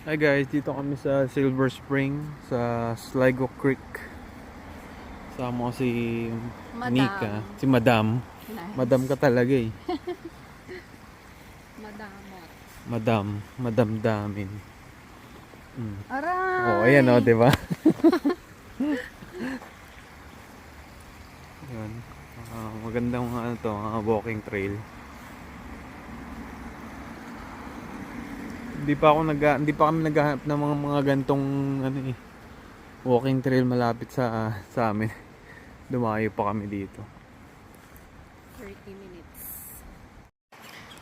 Hi guys, dito kami sa Silver Spring sa Sligo Creek. Sama ko si Nika, Madam. si Madam. Madam ka Nice. talaga eh. Madamot. Madam damin. Oh, ayan oh, Aray! 'di ba? Ayan. Magandang ano to, walking trail. Hindi pa kami naghahanap ng mga gantong ano eh, walking trail malapit sa amin. Dumayo pa kami dito. 30 minutes.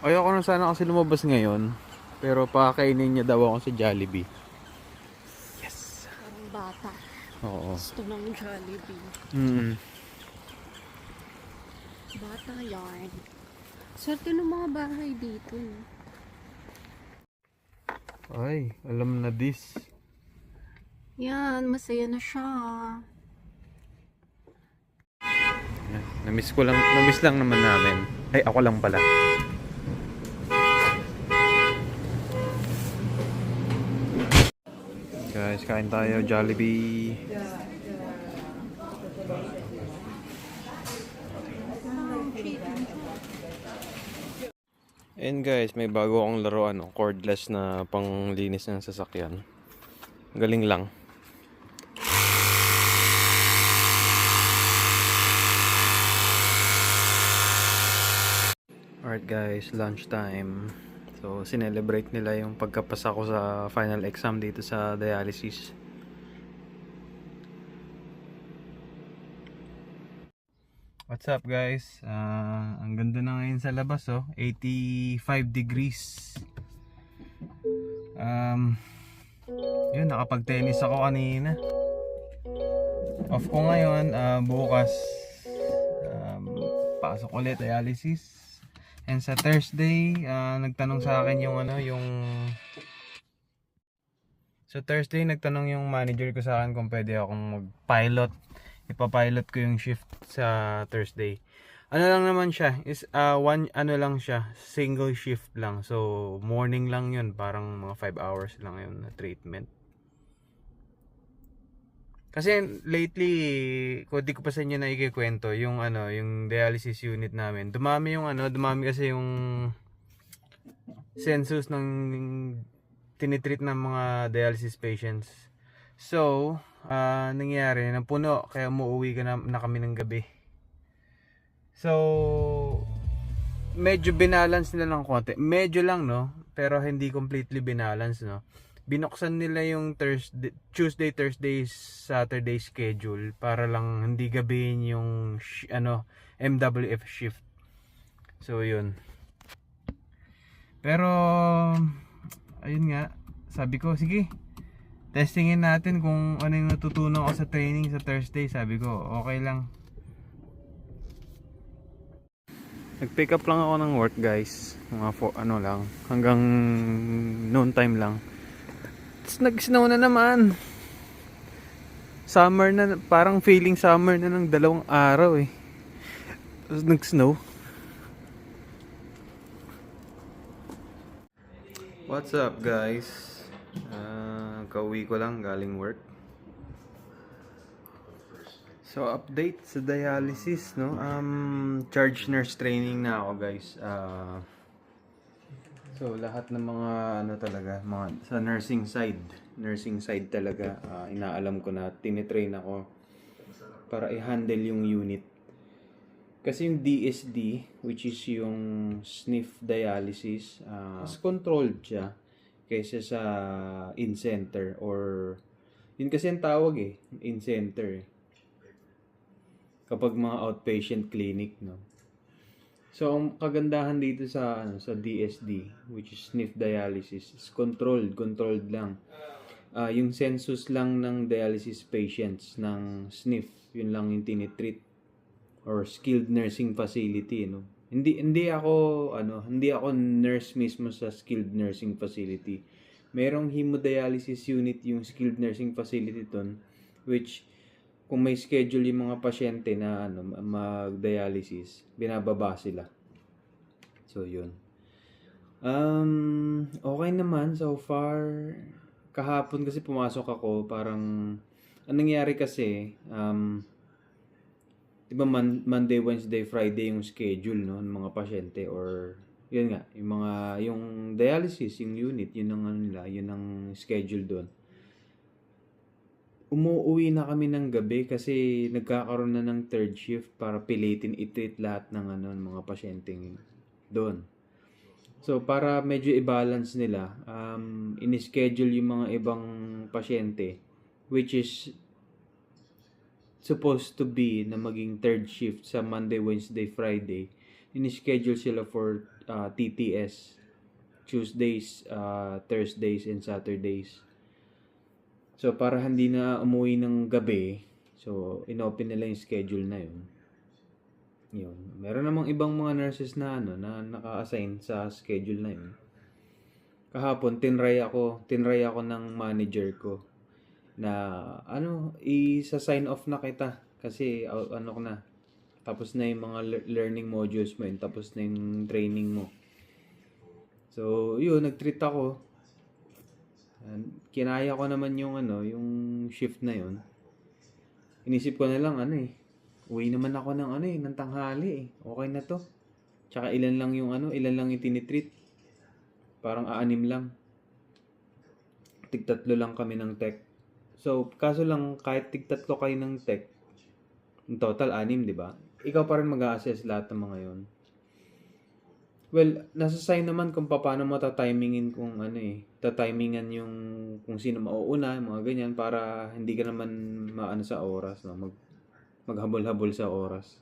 Ayoko na sana kasi lumabas ngayon. Pero pakainin niya daw ako sa Jollibee. Yes. Parang bata. Oo. Gusto ng Jollibee. Mm. Bata yarn. Swerte ng mga bahay dito. No? Ay, alam na this. Yan, masaya na siya. Yan. Namiss lang naman namin. Ay, ako lang pala. Guys, kain tayo Jollibee. And guys, may bago akong laruan, cordless na panglinis ng sasakyan. Galing lang. Alright guys, lunch time. So, sinelebrate nila yung pagkapasa ko sa final exam dito sa dialysis. What's up guys? Ang ganda na ngayon sa labas oh. 85 degrees. Yun, nakapag-tennis ako kanina. Off ko ngayon, bukas pasok ulit dialysis. And sa Thursday, nagtanong sa akin yung nagtanong yung manager ko sa akin kung pwede akong mag-pilot. Ipapilot ko yung shift sa Thursday. Ano lang naman siya, is single shift lang. So morning lang yun, parang mga 5 hours lang yun na treatment. Kasi lately, kung di ko pa sa inyo na ikikwento, yung yung dialysis unit namin. Dumami kasi yung census ng tinitreat ng mga dialysis patients. So, nangyari, napuno, kaya umuwi na kami ng gabi. So, medyo binalance nila ng konti. Medyo lang, no? Pero hindi completely binalance, no? Binuksan nila yung Tuesday, Thursday, Saturday schedule para lang hindi gabihin yung MWF shift. So, yun. Pero ayun nga, sabi ko, sige, testingin natin kung ano yung natutunan ko sa training sa Thursday. Sabi ko, okay lang. Nag-pick up lang ako ng work guys. Mga lang, hanggang noon time lang. Tapos nag-snow na naman. Summer na, parang feeling summer na ng 2 araw eh. Tapos nag-snow. What's up guys? Kauwi ko lang galing work. So update sa dialysis, no? Charge nurse training na ako guys. So lahat ng mga talaga, mga sa nursing side talaga, inaalam ko na, tinitrain ako para i-handle yung unit. Kasi yung DSD, which is yung sniff dialysis, mas controlled siya kaysa sa in-center, or yun kasi ang tawag eh, in-center eh, kapag mga outpatient clinic, no. So ang kagandahan dito sa DSD, which is sniff dialysis, is controlled lang. Yung census lang ng dialysis patients ng sniff, yun lang yung tinitreat, or skilled nursing facility, no. Hindi ako nurse mismo sa skilled nursing facility. Merong hemodialysis unit yung skilled nursing facility ton, which kung may schedule yung mga pasyente na mag-dialysis, binababa sila. So yun. Okay naman so far. kahapon kasi pumasok ako, parang, anong nangyari kasi, di ba Monday, Wednesday, Friday yung schedule, no, ng mga pasyente, or, yun nga, yung dialysis, yung unit, yun ang ano nila, yun ang schedule doon. Umuuwi na kami ng gabi kasi nagkakaroon na ng third shift para pilitin i-treat lahat ng ano, ng mga pasyenteng doon. So, para medyo i-balance nila, in-schedule yung mga ibang pasyente, which is supposed to be na maging third shift sa Monday, Wednesday, Friday. In-schedule sila for TTS, Tuesdays, Thursdays, and Saturdays. So, para hindi na umuwi ng gabi, so, inopen nila yung schedule na yun. Yun. Meron namang ibang mga nurses na na naka-assign sa schedule na yun. Kahapon, tinry ako ng manager ko na isa-sign off na kita kasi ano ko na. Tapos na yung mga learning modules mo yun, tapos na yung training mo. So, yun, nag-treat ako. Kinaya ko naman yung yung shift na yun. Inisip ko na lang uwi naman ako ng tanghali Okay na to. Tsaka ilan lang yung tinitreat. Parang 6 lang. Tig-3 lang kami ng tech. So, kaso lang kahit tig-3 kayo ng tech, in total 6, di ba? Ikaw pa rin mag-a-assess lahat ng mga yon. Well, nasa sign naman kung paano mo tatimingin tatimingan yung kung sino mauuna, mga ganyan, para hindi ka naman maano sa oras, no? Maghabol-habol sa oras.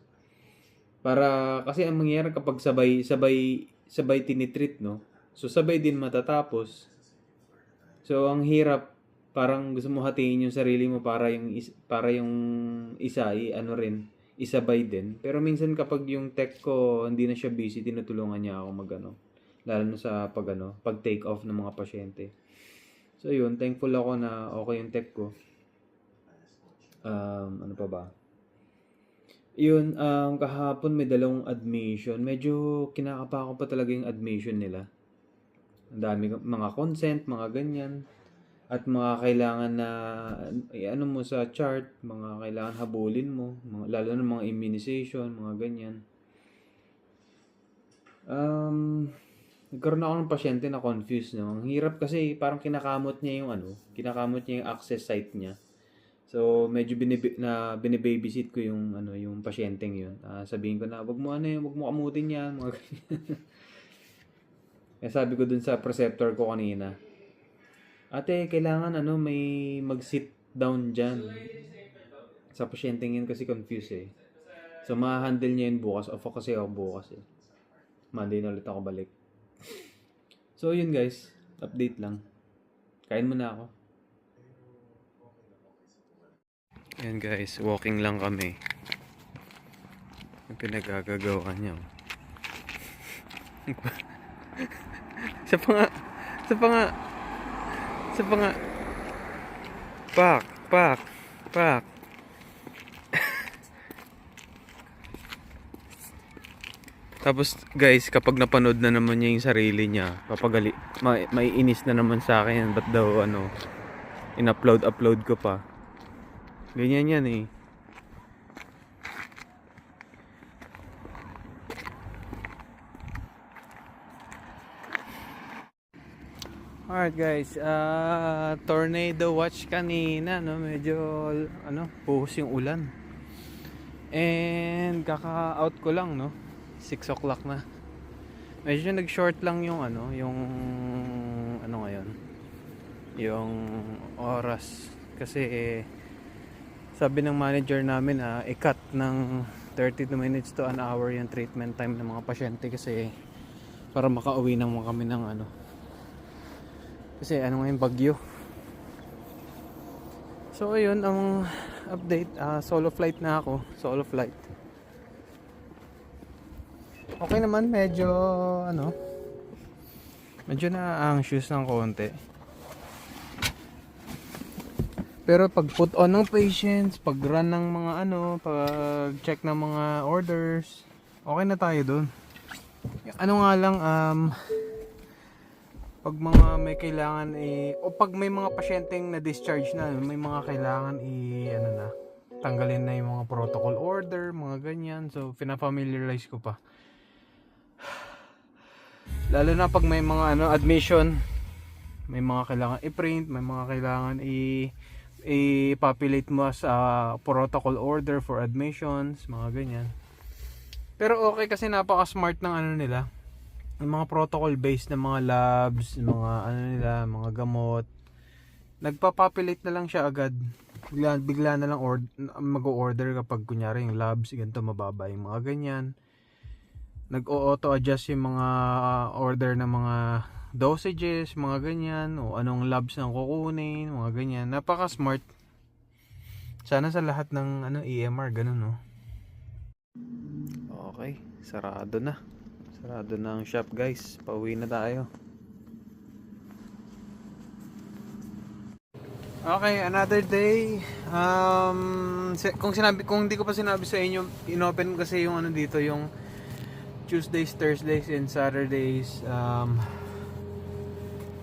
Para, kasi ang mangyayari kapag sabay tinitreat, no? So, sabay din matatapos. So, ang hirap, parang gusto mo hatiin yung sarili mo para yung isa, isabay din. Pero minsan kapag yung tech ko hindi na siya busy, tinutulungan niya ako lalo na sa pag take off ng mga pasyente. So yun, thankful ako na okay yung tech ko. Ano pa ba? Yun, kahapon may 2 admission. Medyo kinakapa ko pa talaga yung admission nila. Ang dami mga consent, mga ganyan. At mga kailangan na mo sa chart, mga kailangan habulin mo, lalo na mga immunization, mga ganyan. Nagkaroon ako ng pasyente na confused, no. Ang hirap kasi parang kinakamot niya yung access site niya. So medyo binibabysit ko yung yung pasyenteng yun. Sabihin ko na wag mo kamutin yan, mga ganyan. Kaya sabi ko dun sa preceptor ko kanina, ate, kailangan may mag-sit down dyan. Sa pasyenteng yun kasi confused eh. So, ma-handle niya yun bukas. Off kasi ako bukas eh. Monday na ulit ako balik. So, yun guys. Update lang. Kain muna ako. Yan guys, walking lang kami. Yung pinagagagawa niya. Sa pa nga. Pak. Tapos guys, kapag napanood na naman niya yung sarili niya, may inis na naman sa akin. Ba't daw in-upload ko pa. Ganyan yan eh. Alright guys, tornado watch kanina, no? Medyo puhos yung ulan. And kaka-out ko lang, no? 6 o'clock na. Medyo nag-short lang yung ngayon. Yung oras kasi sabi ng manager namin i-cut ng 32 minutes to an hour yung treatment time ng mga pasyente kasi para makauwi naman kami ng kasi yung bagyo. So ayun ang update. Solo flight na ako. Solo flight. Okay naman, medyo na-anxious ng konti. Pero pag put on ng patients, pag run ng mga pag check ng mga orders, okay na tayo dun. Nga lang pag mga may kailangan o pag may mga pasyenteng na discharge na, may mga kailangan ano na, tanggalin na yung mga protocol order, mga ganyan. So pinafamiliarize ko pa. Lalo na pag may mga admission, may mga kailangan i-print, may mga kailangan i-populate mo sa protocol order for admissions, mga ganyan. Pero okay kasi napaka-smart ng nila. Yung mga protocol based na mga labs, mga mga gamot. Nagpa-populate na lang siya agad. Bigla na lang mag-order kapag kunyari yung labs, ganito mababa yung mga ganyan. Nag-auto adjust yung mga order ng mga dosages, mga ganyan, o anong labs nang kukunin, mga ganyan. Napaka-smart. Sana sa lahat ng EMR ganun, no. Okay, sarado na. Sarado na ang shop, guys. Pauwi na tayo. Okay, another day. Kung hindi ko pa sinabi sa inyo, inopen kasi yung dito, yung Tuesdays, Thursdays, and Saturdays.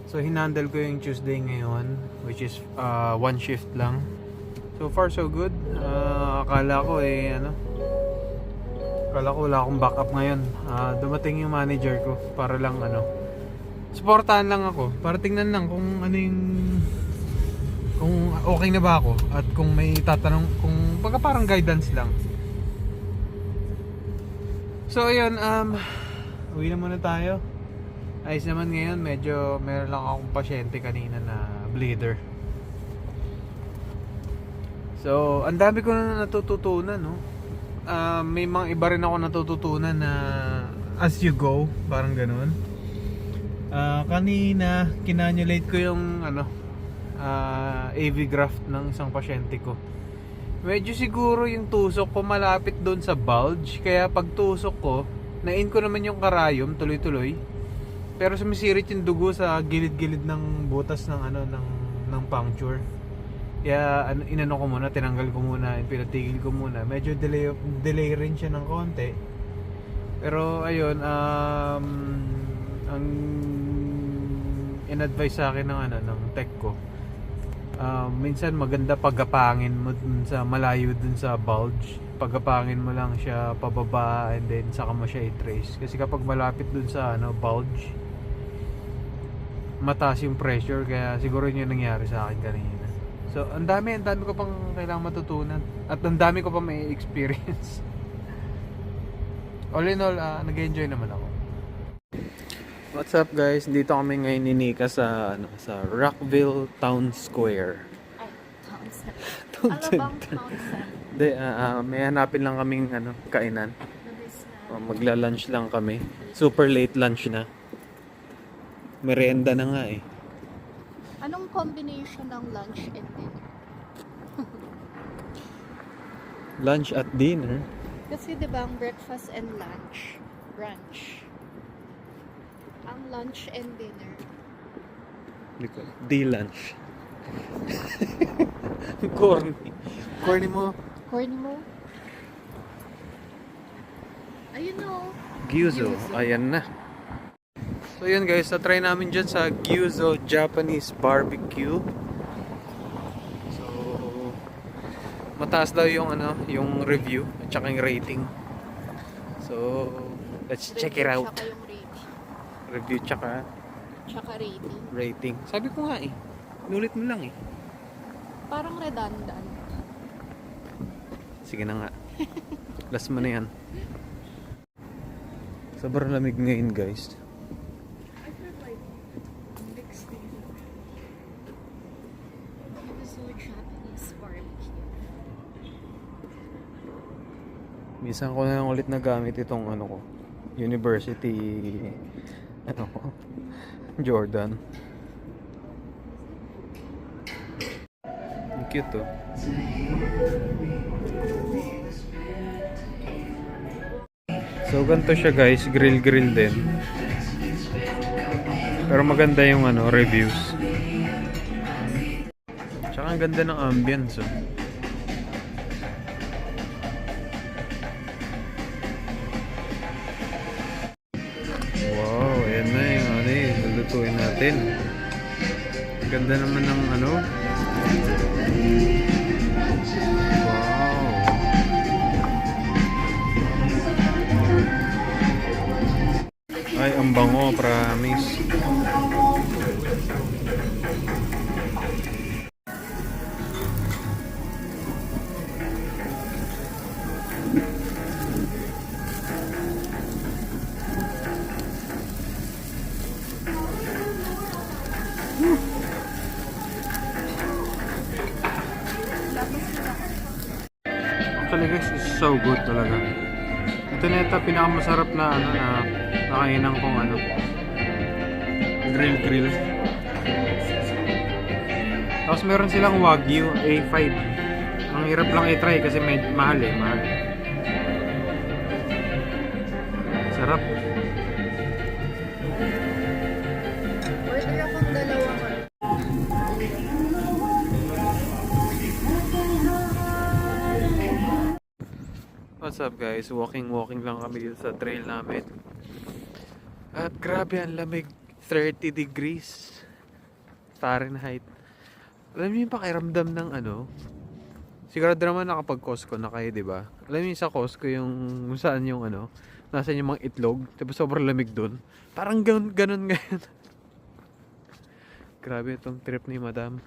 So hinandle ko yung Tuesday ngayon, which is one shift lang. So far so good. Akala ko wala akong backup ngayon. Dumating yung manager ko para lang suportahan lang ako, para tingnan lang kung kung okay na ba ako, at kung may tatanong, kung parang guidance lang. So ayun, uwi na muna tayo. Ayos naman ngayon, medyo meron lang akong pasyente kanina na bleeder. So ang dami ko na natututunan, no. May mga iba rin ako natututunan na as you go, parang ganun. Kanina kinanulate ko yung AV graft ng isang pasyente ko. Medyo siguro yung tusok ko malapit doon sa bulge, kaya pag tusok ko, na-in ko naman yung karayom tuloy-tuloy. Pero sumisirit yung dugo sa gilid-gilid ng butas ng ng puncture. Kaya inano ko muna, tinanggal ko muna, pinatigil ko muna. Medyo delay rin siya ng konti. Pero ayun, ang in-advise sa akin ng tech ko, minsan maganda pagapangin mo dun sa malayo dun sa bulge. Pagapangin mo lang siya pababa, and then saka mo siya i-trace. Kasi kapag malapit dun sa bulge, mataas yung pressure, kaya siguro yun yung nangyari sa akin kanina. So, ang dami ko pang kailangang matutunan. At ang dami ko pang may experience. All in all, nag-enjoy naman ako. What's up, guys? Dito kami ngayon ni Nika sa Rockville Town Square. Ay, Town Center. Town Alabang Center. Town Center. Hindi, may hanapin lang kaming kainan. Magla-lunch lang kami. Super late lunch na. Merienda na nga eh. Anong combination ng lunch and dinner? Lunch at dinner? Kasi diba ang breakfast and lunch, brunch. Ang lunch and dinner. D-lunch. Corny. Corny mo. Corny mo? Ayun o. Gyuzo. Ayan na. So yun guys, na-try namin dyan sa Gyuzo Japanese Barbecue. So mataas daw yung yung review at saka yung rating. So let's check it out. Tsaka yung rating. Review tsaka Rating. rating. Sabi ko nga eh. Inulit mo lang eh. Parang redundant. Sige na nga. Last mo na yan. Sobrang lamig ngayon guys. I feel like mixed in. Gyuzo Japanese barbecue. Minsan ko na lang ulit nagamit itong University Jordan. Ang cute oh. So ganito siya guys, grill din. Pero maganda yung reviews. Tsaka ang ganda ng ambience oh. Wow, ayan na yung lulutuin natin. natin. Ganda naman ng ano. Wow. Ay, ang bango, promise. Actually guys, it's so good talaga. Ito na ito pinakamasarap na ano na nakainan kong ano. Grill. Tapos meron silang Wagyu A5. Ang hirap lang i-try kasi mahal eh, mahal. Sarap. Order akong dalawa ka. What's up guys? Walking lang kami dito sa trail namin. At grabe ang lamig. 30 degrees Fahrenheit. Alam niyo yung pakiramdam ng ano? Sigurado naman nakapag Costco na kayo, 'di ba? Alam niyo sa Costco yung kung saan yung ano, nasaan yung mga itlog, tapos sobrang lamig doon. Parang ganun ngayon. Grabe itong trip ni Madam.